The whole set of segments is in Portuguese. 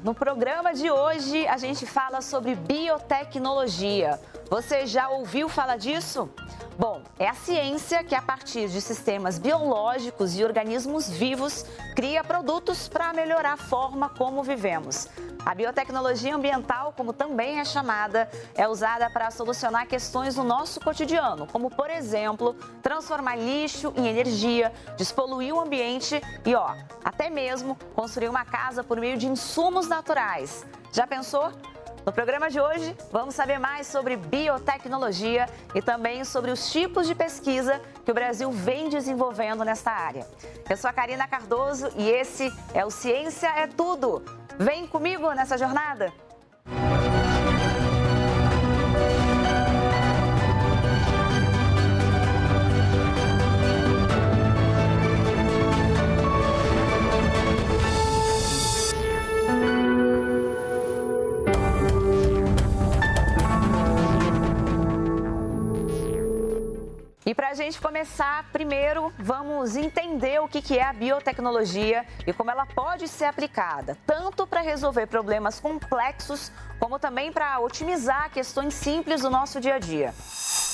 no programa de hoje a gente fala sobre biotecnologia. Você já ouviu falar disso? Bom, é a ciência que, a partir de sistemas biológicos e organismos vivos, cria produtos para melhorar a forma como vivemos. A biotecnologia ambiental, como também é chamada, é usada para solucionar questões no nosso cotidiano, como, por exemplo, transformar lixo em energia, despoluir o ambiente e, até mesmo construir uma casa por meio de insumos naturais. Já pensou? No programa de hoje, vamos saber mais sobre biotecnologia e também sobre os tipos de pesquisa que o Brasil vem desenvolvendo nesta área. Eu sou a Karina Cardoso e esse é o Ciência é Tudo. Vem comigo nessa jornada! E para a gente começar, primeiro vamos entender o que é a biotecnologia e como ela pode ser aplicada, tanto para resolver problemas complexos, como também para otimizar questões simples do nosso dia a dia.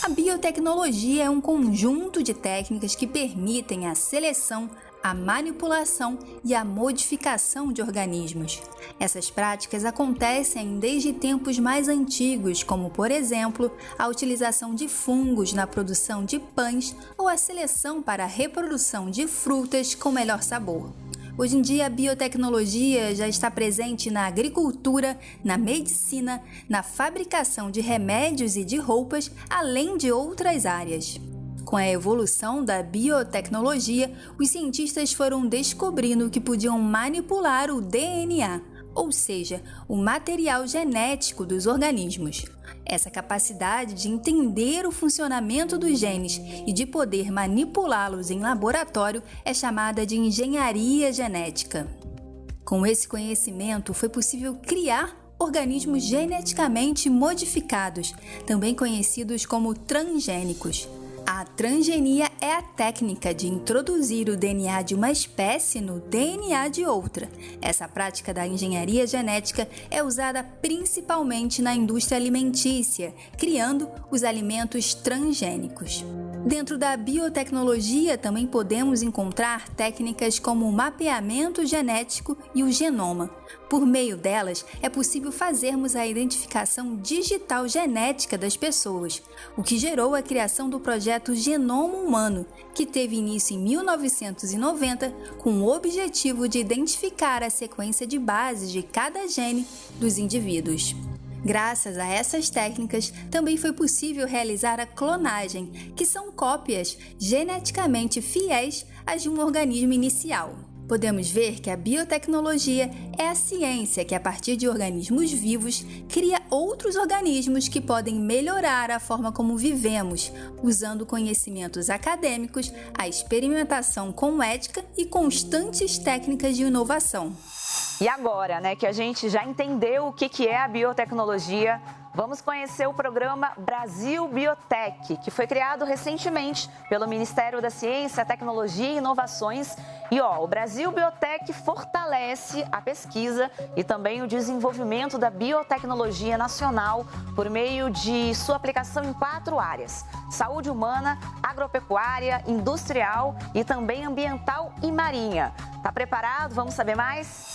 A biotecnologia é um conjunto de técnicas que permitem a seleção, a manipulação e a modificação de organismos. Essas práticas acontecem desde tempos mais antigos, como, por exemplo, a utilização de fungos na produção de pães ou a seleção para a reprodução de frutas com melhor sabor. Hoje em dia, a biotecnologia já está presente na agricultura, na medicina, na fabricação de remédios e de roupas, além de outras áreas. Com a evolução da biotecnologia, os cientistas foram descobrindo que podiam manipular o DNA, ou seja, o material genético dos organismos. Essa capacidade de entender o funcionamento dos genes e de poder manipulá-los em laboratório é chamada de engenharia genética. Com esse conhecimento, foi possível criar organismos geneticamente modificados, também conhecidos como transgênicos. A transgenia é a técnica de introduzir o DNA de uma espécie no DNA de outra. Essa prática da engenharia genética é usada principalmente na indústria alimentícia, criando os alimentos transgênicos. Dentro da biotecnologia também podemos encontrar técnicas como o mapeamento genético e o genoma. Por meio delas, é possível fazermos a identificação digital genética das pessoas, o que gerou a criação do projeto Genoma Humano, que teve início em 1990 com o objetivo de identificar a sequência de bases de cada gene dos indivíduos. Graças a essas técnicas, também foi possível realizar a clonagem, que são cópias geneticamente fiéis às de um organismo inicial. Podemos ver que a biotecnologia é a ciência que, a partir de organismos vivos, cria outros organismos que podem melhorar a forma como vivemos, usando conhecimentos acadêmicos, a experimentação com ética e constantes técnicas de inovação. E agora, que a gente já entendeu o que é a biotecnologia, vamos conhecer o programa Brasil Biotech, que foi criado recentemente pelo Ministério da Ciência, Tecnologia e Inovações. E o Brasil Biotech fortalece a pesquisa e também o desenvolvimento da biotecnologia nacional por meio de sua aplicação em 4 áreas: saúde humana, agropecuária, industrial e também ambiental e marinha. Tá preparado? Vamos saber mais?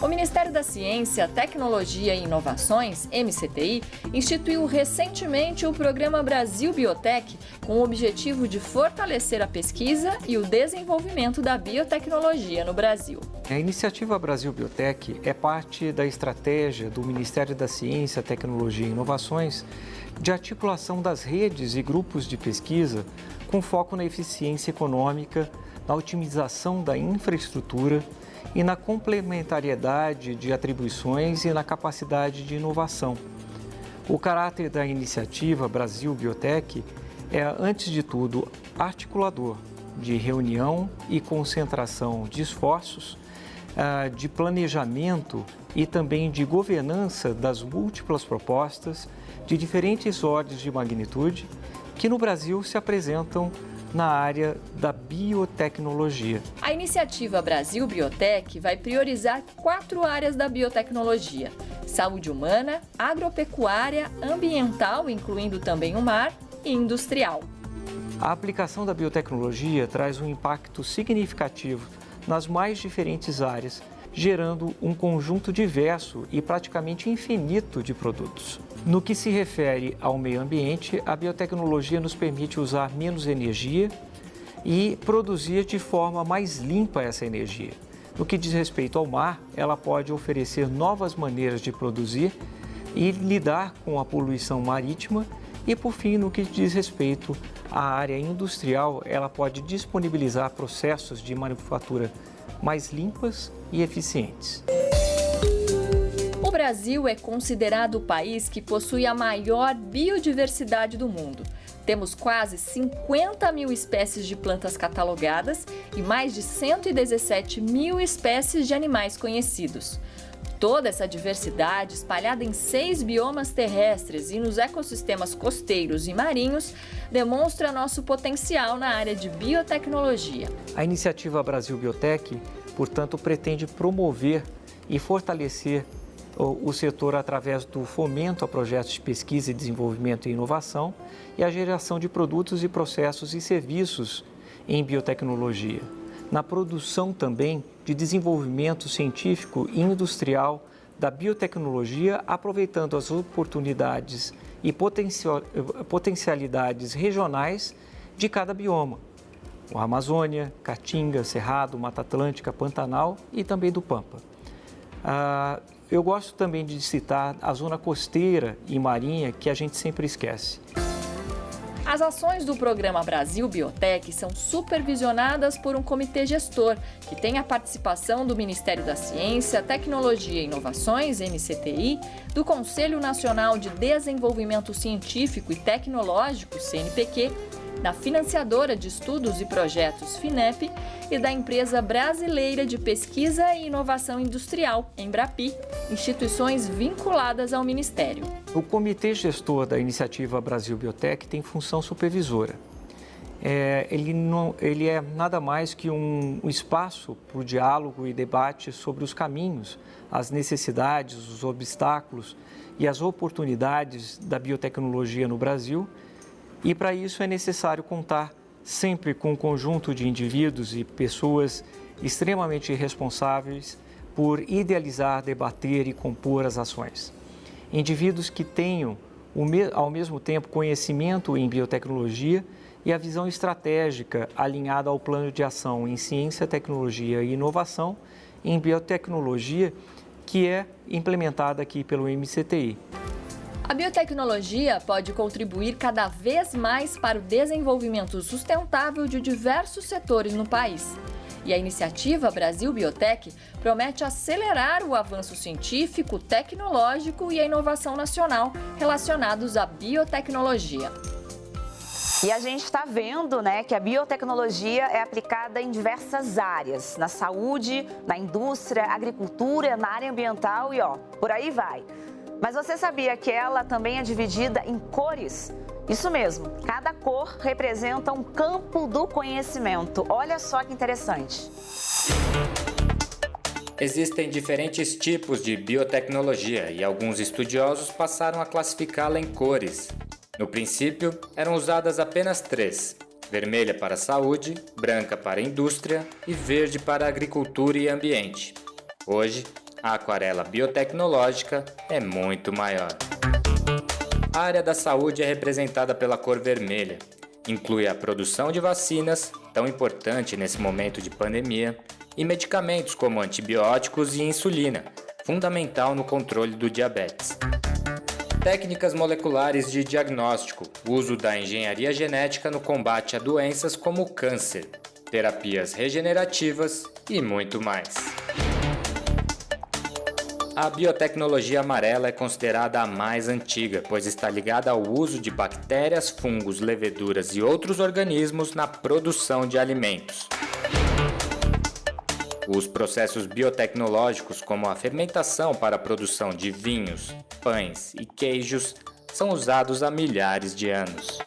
O Ministério da Ciência, Tecnologia e Inovações, MCTI, instituiu recentemente o programa Brasil Biotech com o objetivo de fortalecer a pesquisa e o desenvolvimento da biotecnologia no Brasil. A iniciativa Brasil Biotech é parte da estratégia do Ministério da Ciência, Tecnologia e Inovações de articulação das redes e grupos de pesquisa com foco na eficiência econômica, na otimização da infraestrutura e na complementariedade de atribuições e na capacidade de inovação. O caráter da iniciativa Brasil Biotech é, antes de tudo, articulador de reunião e concentração de esforços, de planejamento e também de governança das múltiplas propostas de diferentes ordens de magnitude que no Brasil se apresentam na área da biotecnologia. A iniciativa Brasil Biotech vai priorizar 4 áreas da biotecnologia: saúde humana, agropecuária, ambiental, incluindo também o mar, e industrial. A aplicação da biotecnologia traz um impacto significativo nas mais diferentes áreas, gerando um conjunto diverso e praticamente infinito de produtos. No que se refere ao meio ambiente, a biotecnologia nos permite usar menos energia e produzir de forma mais limpa essa energia. No que diz respeito ao mar, ela pode oferecer novas maneiras de produzir e lidar com a poluição marítima. E, por fim, no que diz respeito à área industrial, ela pode disponibilizar processos de manufatura mais limpas e eficientes. O Brasil é considerado o país que possui a maior biodiversidade do mundo. Temos quase 50 mil espécies de plantas catalogadas e mais de 117 mil espécies de animais conhecidos. Toda essa diversidade, espalhada em 6 biomas terrestres e nos ecossistemas costeiros e marinhos, demonstra nosso potencial na área de biotecnologia. A iniciativa Brasil Biotech, portanto, pretende promover e fortalecer o setor através do fomento a projetos de pesquisa e desenvolvimento e inovação e a geração de produtos e processos e serviços em biotecnologia. Na produção também de desenvolvimento científico e industrial da biotecnologia, aproveitando as oportunidades e potencialidades regionais de cada bioma. A Amazônia, Caatinga, Cerrado, Mata Atlântica, Pantanal e também do Pampa. Eu gosto também de citar a zona costeira e marinha, que a gente sempre esquece. As ações do Programa Brasil Biotech são supervisionadas por um comitê gestor, que tem a participação do Ministério da Ciência, Tecnologia e Inovações, MCTI, do Conselho Nacional de Desenvolvimento Científico e Tecnológico, CNPq, da financiadora de estudos e projetos FINEP e da Empresa Brasileira de Pesquisa e Inovação Industrial, Embrapi, instituições vinculadas ao Ministério. O Comitê Gestor da Iniciativa Brasil Biotech tem função supervisora. Ele é nada mais que um espaço para o diálogo e debate sobre os caminhos, as necessidades, os obstáculos e as oportunidades da biotecnologia no Brasil. E para isso é necessário contar sempre com um conjunto de indivíduos e pessoas extremamente responsáveis por idealizar, debater e compor as ações. Indivíduos que tenham, ao mesmo tempo, conhecimento em biotecnologia e a visão estratégica alinhada ao plano de ação em ciência, tecnologia e inovação em biotecnologia, que é implementada aqui pelo MCTI. A biotecnologia pode contribuir cada vez mais para o desenvolvimento sustentável de diversos setores no país. E a iniciativa Brasil Biotech promete acelerar o avanço científico, tecnológico e a inovação nacional relacionados à biotecnologia. E a gente está vendo, que a biotecnologia é aplicada em diversas áreas, na saúde, na indústria, agricultura, na área ambiental e por aí vai. Mas você sabia que ela também é dividida em cores? Isso mesmo, cada cor representa um campo do conhecimento. Olha só que interessante. Existem diferentes tipos de biotecnologia e alguns estudiosos passaram a classificá-la em cores. No princípio, eram usadas apenas 3: vermelha para a saúde, branca para a indústria e verde para a agricultura e ambiente. Hoje, a aquarela biotecnológica é muito maior. A área da saúde é representada pela cor vermelha. Inclui a produção de vacinas, tão importante nesse momento de pandemia, e medicamentos como antibióticos e insulina, fundamental no controle do diabetes. Técnicas moleculares de diagnóstico, uso da engenharia genética no combate a doenças como o câncer, terapias regenerativas e muito mais. A biotecnologia amarela é considerada a mais antiga, pois está ligada ao uso de bactérias, fungos, leveduras e outros organismos na produção de alimentos. Os processos biotecnológicos, como a fermentação para a produção de vinhos, pães e queijos, são usados há milhares de anos.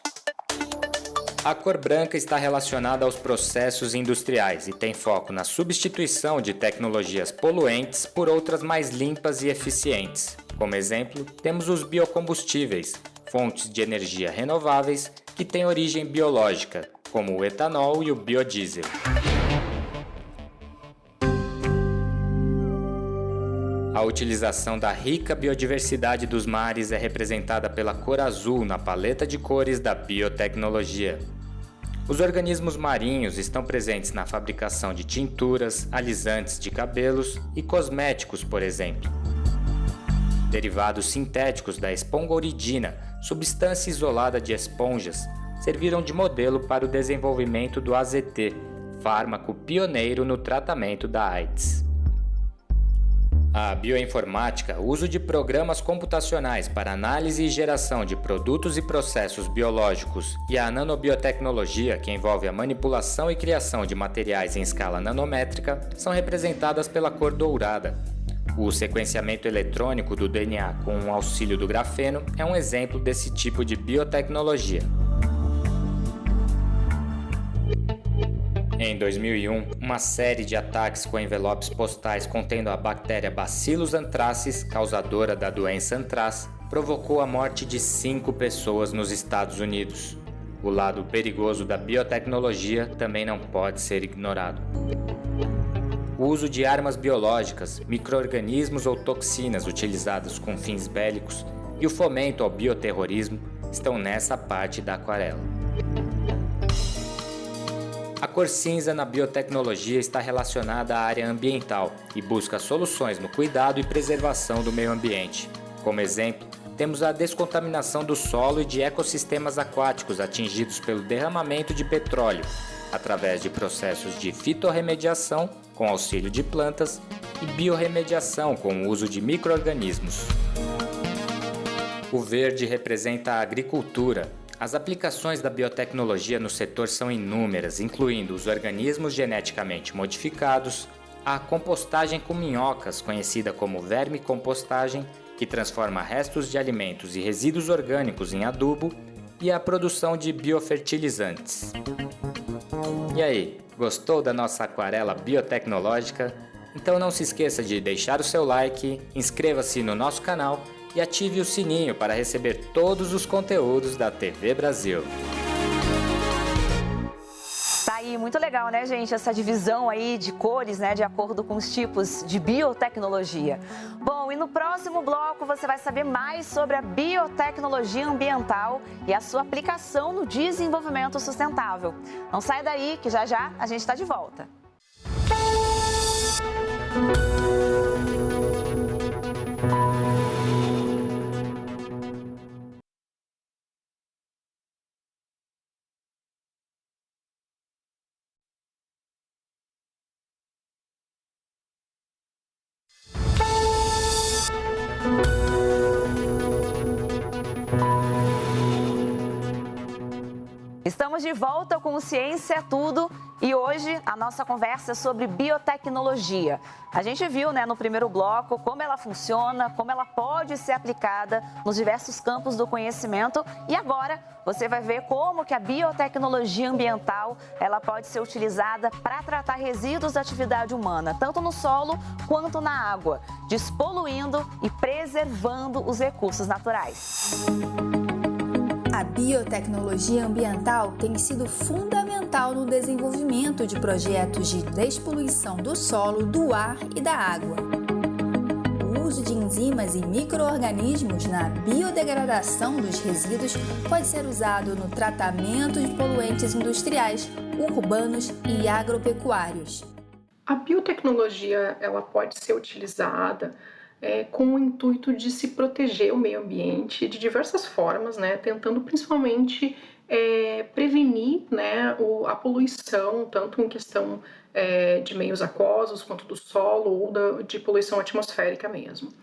A cor branca está relacionada aos processos industriais e tem foco na substituição de tecnologias poluentes por outras mais limpas e eficientes. Como exemplo, temos os biocombustíveis, fontes de energia renováveis que têm origem biológica, como o etanol e o biodiesel. A utilização da rica biodiversidade dos mares é representada pela cor azul na paleta de cores da biotecnologia. Os organismos marinhos estão presentes na fabricação de tinturas, alisantes de cabelos e cosméticos, por exemplo. Derivados sintéticos da espongoridina, substância isolada de esponjas, serviram de modelo para o desenvolvimento do AZT, fármaco pioneiro no tratamento da AIDS. A bioinformática, o uso de programas computacionais para análise e geração de produtos e processos biológicos, e a nanobiotecnologia, que envolve a manipulação e criação de materiais em escala nanométrica, são representadas pela cor dourada. O sequenciamento eletrônico do DNA com o auxílio do grafeno é um exemplo desse tipo de biotecnologia. Em 2001, uma série de ataques com envelopes postais contendo a bactéria Bacillus anthracis, causadora da doença antraz, provocou a morte de 5 pessoas nos Estados Unidos. O lado perigoso da biotecnologia também não pode ser ignorado. O uso de armas biológicas, micro-organismos ou toxinas utilizados com fins bélicos e o fomento ao bioterrorismo estão nessa parte da aquarela. A cor cinza na biotecnologia está relacionada à área ambiental e busca soluções no cuidado e preservação do meio ambiente. Como exemplo, temos a descontaminação do solo e de ecossistemas aquáticos atingidos pelo derramamento de petróleo, através de processos de fitorremediação, com auxílio de plantas, e biorremediação, com o uso de micro-organismos. O verde representa a agricultura. As aplicações da biotecnologia no setor são inúmeras, incluindo os organismos geneticamente modificados, a compostagem com minhocas, conhecida como vermicompostagem, que transforma restos de alimentos e resíduos orgânicos em adubo, e a produção de biofertilizantes. E aí, gostou da nossa aquarela biotecnológica? Então não se esqueça de deixar o seu like, inscreva-se no nosso canal e ative o sininho para receber todos os conteúdos da TV Brasil. Tá aí, muito legal, né, gente? Essa divisão aí de cores, né, de acordo com os tipos de biotecnologia. Bom, e no próximo bloco você vai saber mais sobre a biotecnologia ambiental e a sua aplicação no desenvolvimento sustentável. Não sai daí, que já já a gente está de volta. Estamos de volta com o Ciência é Tudo e hoje a nossa conversa é sobre biotecnologia. A gente viu, né, no primeiro bloco como ela funciona, como ela pode ser aplicada nos diversos campos do conhecimento e agora você vai ver como que a biotecnologia ambiental ela pode ser utilizada para tratar resíduos da atividade humana, tanto no solo quanto na água, despoluindo e preservando os recursos naturais. A biotecnologia ambiental tem sido fundamental no desenvolvimento de projetos de despoluição do solo, do ar e da água. O uso de enzimas e micro-organismos na biodegradação dos resíduos pode ser usado no tratamento de poluentes industriais, urbanos e agropecuários. A biotecnologia ela pode ser utilizada com o intuito de se proteger o meio ambiente de diversas formas, né, tentando principalmente prevenir, né, a poluição, tanto em questão de meios aquosos, quanto do solo ou de poluição atmosférica mesmo.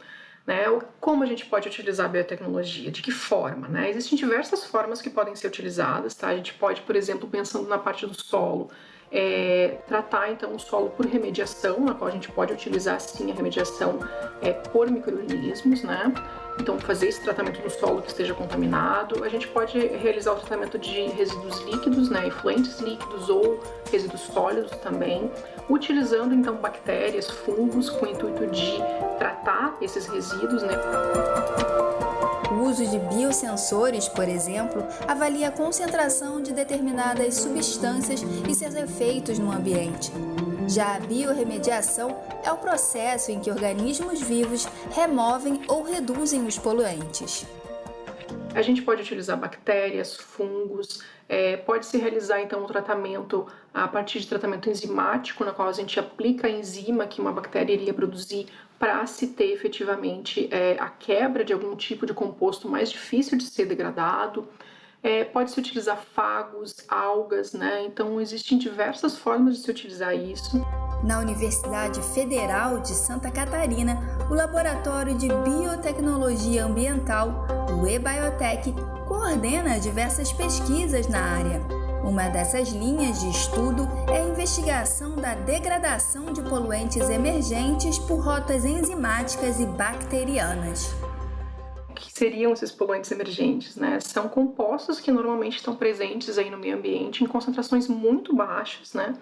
Né? Como a gente pode utilizar a biotecnologia? De que forma? Né? Existem diversas formas que podem ser utilizadas. Tá? A gente pode, por exemplo, pensando na parte do solo, tratar então o solo por remediação, na qual a gente pode utilizar sim a remediação por micro-organismos, né? Então, fazer esse tratamento do solo que esteja contaminado. A gente pode realizar o tratamento de resíduos líquidos, né, efluentes líquidos ou resíduos sólidos também, utilizando então bactérias, fungos, com o intuito de tratar esses resíduos, né. O uso de biosensores, por exemplo, avalia a concentração de determinadas substâncias e seus efeitos no ambiente. Já a biorremediação é o processo em que organismos vivos removem ou reduzem os poluentes. A gente pode utilizar bactérias, fungos, pode-se realizar então um tratamento a partir de tratamento enzimático, na qual a gente aplica a enzima que uma bactéria iria produzir para se ter efetivamente a quebra de algum tipo de composto mais difícil de ser degradado. Pode-se utilizar fagos, algas, né? Então existem diversas formas de se utilizar isso. Na Universidade Federal de Santa Catarina, o Laboratório de Biotecnologia Ambiental, o eBiotech, coordena diversas pesquisas na área. Uma dessas linhas de estudo é a investigação da degradação de poluentes emergentes por rotas enzimáticas e bacterianas. O que seriam esses poluentes emergentes, né? São compostos que normalmente estão presentes aí no meio ambiente em concentrações muito baixas, né?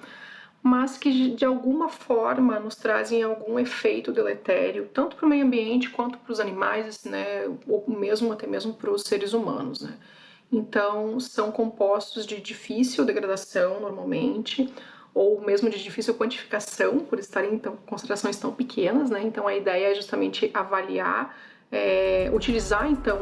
Mas que de alguma forma nos trazem algum efeito deletério, tanto para o meio ambiente quanto para os animais, né? Ou mesmo até mesmo para os seres humanos, né? Então, são compostos de difícil degradação normalmente, ou mesmo de difícil quantificação, por estarem em concentrações tão pequenas, né? Então, a ideia é justamente avaliar, utilizar então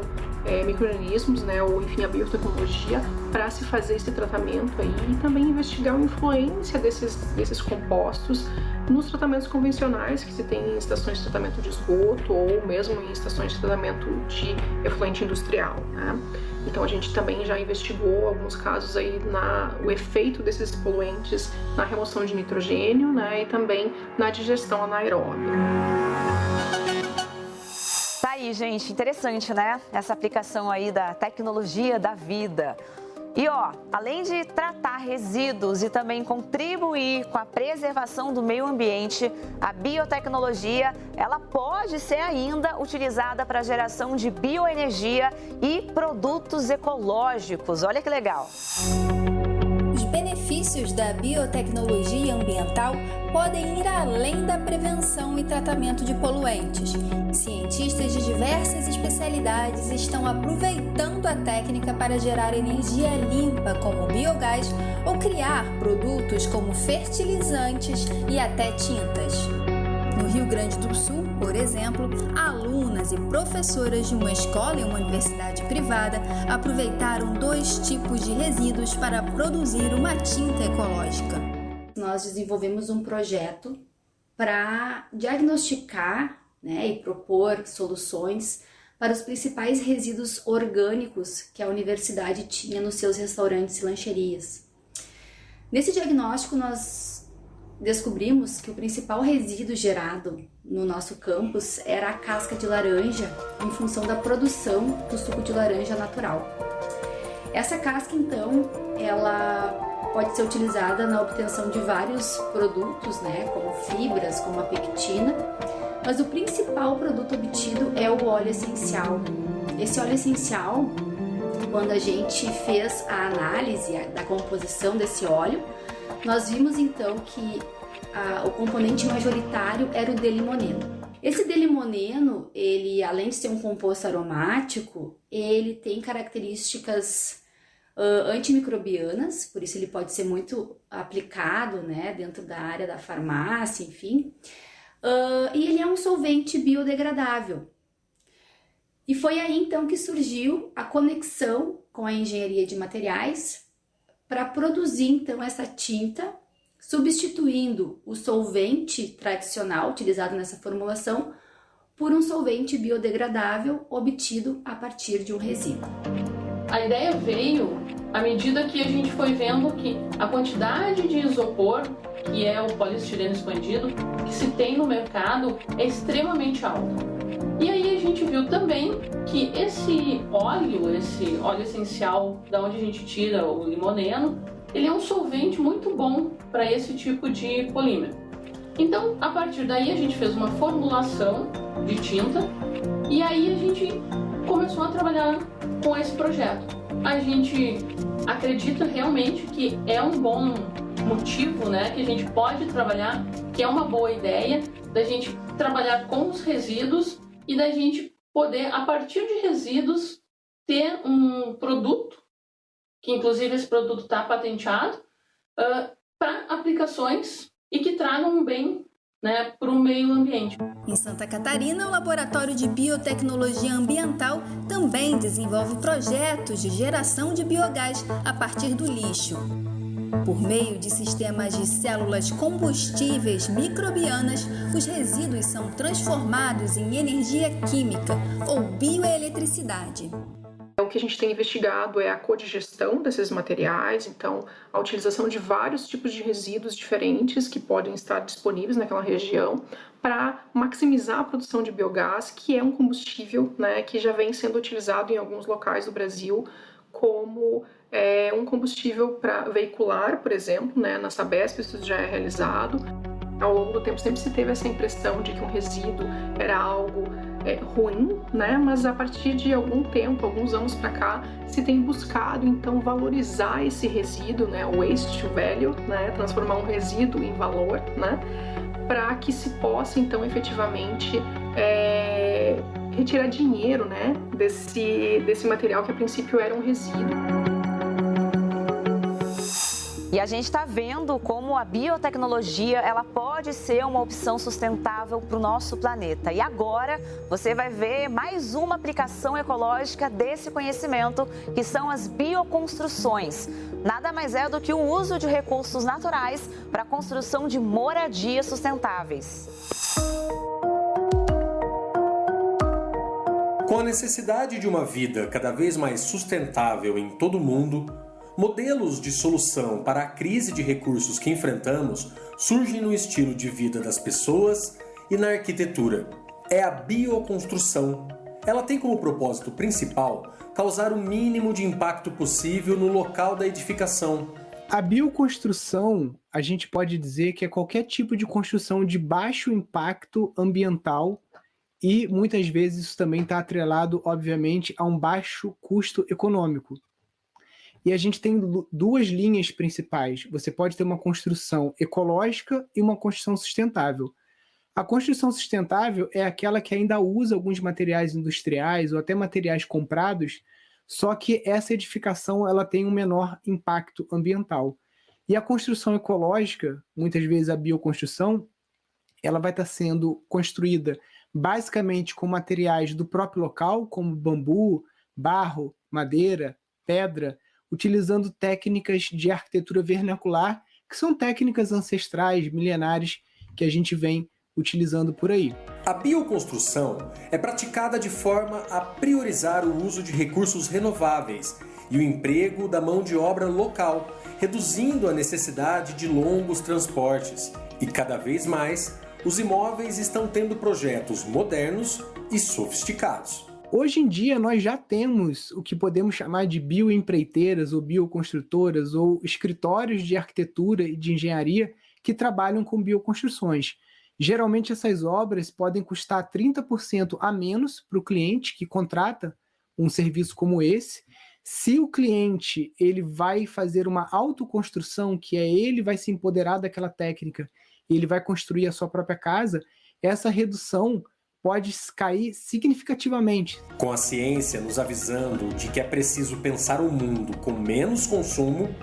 micro-organismos, né, ou enfim a biotecnologia para se fazer esse tratamento aí e também investigar a influência desses compostos nos tratamentos convencionais que se tem em estações de tratamento de esgoto ou mesmo em estações de tratamento de efluente industrial, né? Então a gente também já investigou alguns casos aí o efeito desses poluentes na remoção de nitrogênio, né, e também na digestão anaeróbica. Tá aí, gente, interessante, né? Essa aplicação aí da tecnologia da vida. E ó, além de tratar resíduos e também contribuir com a preservação do meio ambiente, a biotecnologia, ela pode ser ainda utilizada para a geração de bioenergia e produtos ecológicos. Olha que legal! Os benefícios da biotecnologia ambiental podem ir além da prevenção e tratamento de poluentes. Cientistas de diversas especialidades estão aproveitando a técnica para gerar energia limpa, como biogás, ou criar produtos como fertilizantes e até tintas. No Rio Grande do Sul, por exemplo, alunas e professoras de uma escola e uma universidade privada aproveitaram 2 tipos de resíduos para produzir uma tinta ecológica. Nós desenvolvemos um projeto para diagnosticar, né, e propor soluções para os principais resíduos orgânicos que a universidade tinha nos seus restaurantes e lancherias. Nesse diagnóstico, nós descobrimos que o principal resíduo gerado no nosso campus era a casca de laranja, em função da produção do suco de laranja natural. Essa casca, então, ela pode ser utilizada na obtenção de vários produtos, né, como fibras, como a pectina, mas o principal produto obtido é o óleo essencial. Esse óleo essencial, quando a gente fez a análise da composição desse óleo, nós vimos então que o componente majoritário era o D-limoneno. Esse D-limoneno, ele, além de ser um composto aromático, ele tem características antimicrobianas, por isso ele pode ser muito aplicado, né, dentro da área da farmácia, enfim. E ele é um solvente biodegradável. E foi aí então que surgiu a conexão com a engenharia de materiais para produzir então essa tinta, substituindo o solvente tradicional utilizado nessa formulação por um solvente biodegradável obtido a partir de um resíduo. A ideia veio à medida que a gente foi vendo que a quantidade de isopor, que é o poliestireno expandido, que se tem no mercado é extremamente alta. E aí a gente viu também que esse óleo essencial, da onde a gente tira o limoneno, ele é um solvente muito bom para esse tipo de polímero. Então, a partir daí a gente fez uma formulação de tinta e aí a gente começou a trabalhar com esse projeto. A gente acredita realmente que é um bom motivo, né, que a gente pode trabalhar, que é uma boa ideia da gente trabalhar com os resíduos e da gente poder, a partir de resíduos, ter um produto, que inclusive esse produto está patenteado, para aplicações e que tragam um bem, né, para o meio ambiente. Em Santa Catarina, o Laboratório de Biotecnologia Ambiental também desenvolve projetos de geração de biogás a partir do lixo. Por meio de sistemas de células combustíveis microbianas, os resíduos são transformados em energia química ou bioeletricidade. O que a gente tem investigado é a codigestão desses materiais, então a utilização de vários tipos de resíduos diferentes que podem estar disponíveis naquela região para maximizar a produção de biogás, que é um combustível, né, que já vem sendo utilizado em alguns locais do Brasil como um combustível para veicular, por exemplo, né, na Sabesp isso já é realizado. Ao longo do tempo sempre se teve essa impressão de que um resíduo era algo ruim, né? Mas a partir de algum tempo, alguns anos para cá, se tem buscado então valorizar esse resíduo, né? O waste to value, né? Transformar um resíduo em valor, né? Para que se possa então efetivamente retirar dinheiro, né? Desse material que a princípio era um resíduo. E a gente está vendo como a biotecnologia ela pode ser uma opção sustentável para o nosso planeta. E agora você vai ver mais uma aplicação ecológica desse conhecimento, que são as bioconstruções. Nada mais é do que o uso de recursos naturais para a construção de moradias sustentáveis. Com a necessidade de uma vida cada vez mais sustentável em todo o mundo, modelos de solução para a crise de recursos que enfrentamos surgem no estilo de vida das pessoas e na arquitetura. É a bioconstrução. Ela tem como propósito principal causar o mínimo de impacto possível no local da edificação. A bioconstrução, a gente pode dizer que é qualquer tipo de construção de baixo impacto ambiental e muitas vezes isso também está atrelado, obviamente, a um baixo custo econômico. E a gente tem duas linhas principais. Você pode ter uma construção ecológica e uma construção sustentável. A construção sustentável é aquela que ainda usa alguns materiais industriais ou até materiais comprados, só que essa edificação ela tem um menor impacto ambiental. E a construção ecológica, muitas vezes a bioconstrução, ela vai estar sendo construída basicamente com materiais do próprio local, como bambu, barro, madeira, pedra, utilizando técnicas de arquitetura vernacular, que são técnicas ancestrais, milenares, que a gente vem utilizando por aí. A bioconstrução é praticada de forma a priorizar o uso de recursos renováveis e o emprego da mão de obra local, reduzindo a necessidade de longos transportes. E cada vez mais, os imóveis estão tendo projetos modernos e sofisticados. Hoje em dia, nós já temos o que podemos chamar de bioempreiteiras ou bioconstrutoras ou escritórios de arquitetura e de engenharia que trabalham com bioconstruções. Geralmente, essas obras podem custar 30% a menos para o cliente que contrata um serviço como esse. Se o cliente ele vai fazer uma autoconstrução, que é ele vai se empoderar daquela técnica, ele vai construir a sua própria casa, essa redução pode cair significativamente. Com a ciência nos avisando de que é preciso pensar o mundo com menos consumo,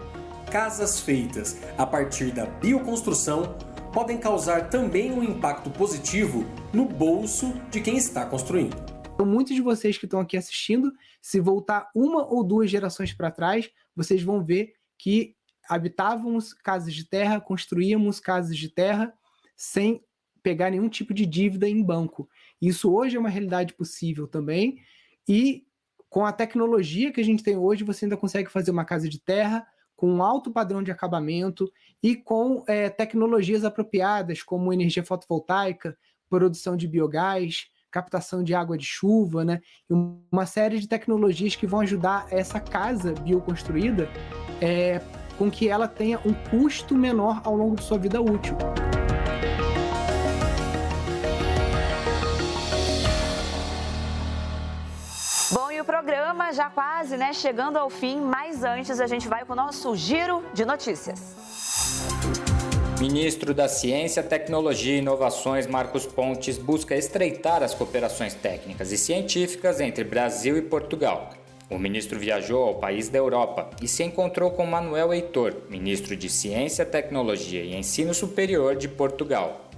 casas feitas a partir da bioconstrução podem causar também um impacto positivo no bolso de quem está construindo. Então, muitos de vocês que estão aqui assistindo, se voltar uma ou duas gerações para trás, vocês vão ver que habitávamos casas de terra, construíamos casas de terra sem pegar nenhum tipo de dívida em banco. Isso hoje é uma realidade possível também, e com a tecnologia que a gente tem hoje, você ainda consegue fazer uma casa de terra com um alto padrão de acabamento e com tecnologias apropriadas, como energia fotovoltaica, produção de biogás, captação de água de chuva, né? E uma série de tecnologias que vão ajudar essa casa bioconstruída com que ela tenha um custo menor ao longo de sua vida útil. Bom, e o programa já quase, chegando ao fim, mas antes a gente vai com o nosso giro de notícias. Ministro da Ciência, Tecnologia e Inovações, Marcos Pontes, busca estreitar as cooperações técnicas e científicas entre Brasil e Portugal. O ministro viajou ao país da Europa e se encontrou com Manuel Heitor, ministro de Ciência, Tecnologia e Ensino Superior de Portugal.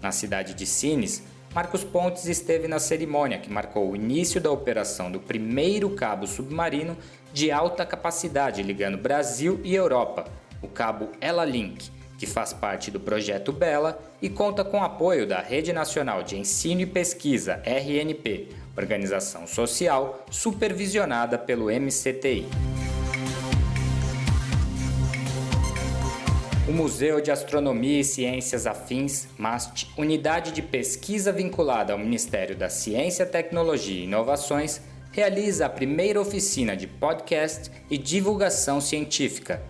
Na cidade de Sines, Marcos Pontes esteve na cerimônia que marcou o início da operação do primeiro cabo submarino de alta capacidade ligando Brasil e Europa, o cabo Ela-Link, que faz parte do projeto Bela e conta com apoio da Rede Nacional de Ensino e Pesquisa, RNP, organização social supervisionada pelo MCTI. O Museu de Astronomia e Ciências Afins, MAST, unidade de pesquisa vinculada ao Ministério da Ciência, Tecnologia e Inovações, realiza a primeira oficina de podcast e divulgação científica.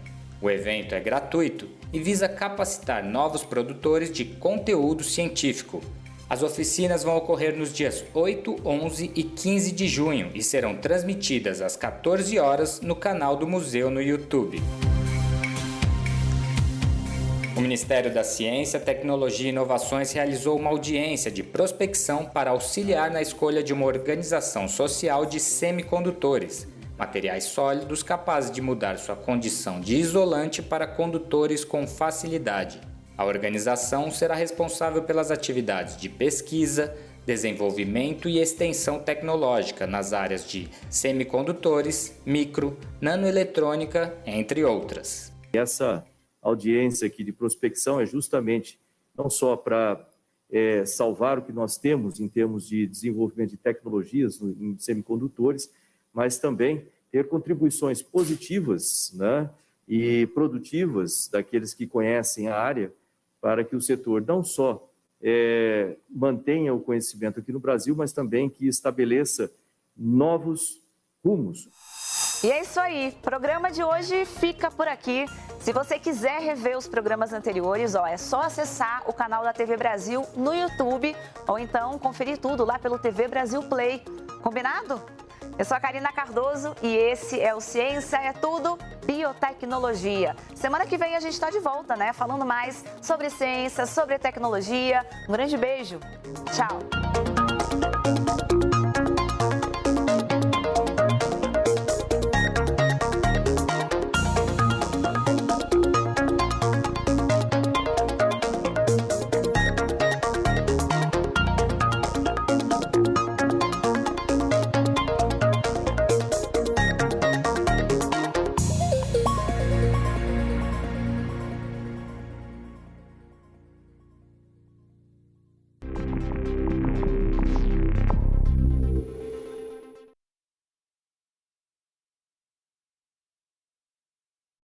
O evento é gratuito e visa capacitar novos produtores de conteúdo científico. As oficinas vão ocorrer nos dias 8, 11 e 15 de junho e serão transmitidas às 14 horas no canal do museu no YouTube. O Ministério da Ciência, Tecnologia e Inovações realizou uma audiência de prospecção para auxiliar na escolha de uma organização social de semicondutores, materiais sólidos capazes de mudar sua condição de isolante para condutores com facilidade. A organização será responsável pelas atividades de pesquisa, desenvolvimento e extensão tecnológica nas áreas de semicondutores, micro, nanoeletrônica, entre outras. Essa audiência aqui de prospecção é justamente não só para salvar o que nós temos em termos de desenvolvimento de tecnologias em semicondutores, mas também ter contribuições positivas, e produtivas daqueles que conhecem a área, para que o setor não só mantenha o conhecimento aqui no Brasil, mas também que estabeleça novos rumos. E é isso aí, o programa de hoje fica por aqui. Se você quiser rever os programas anteriores, é só acessar o canal da TV Brasil no YouTube ou então conferir tudo lá pelo TV Brasil Play. Combinado? Eu sou a Karina Cardoso e esse é o Ciência é Tudo Biotecnologia. Semana que vem a gente está de volta, falando mais sobre ciência, sobre tecnologia. Um grande beijo. Tchau.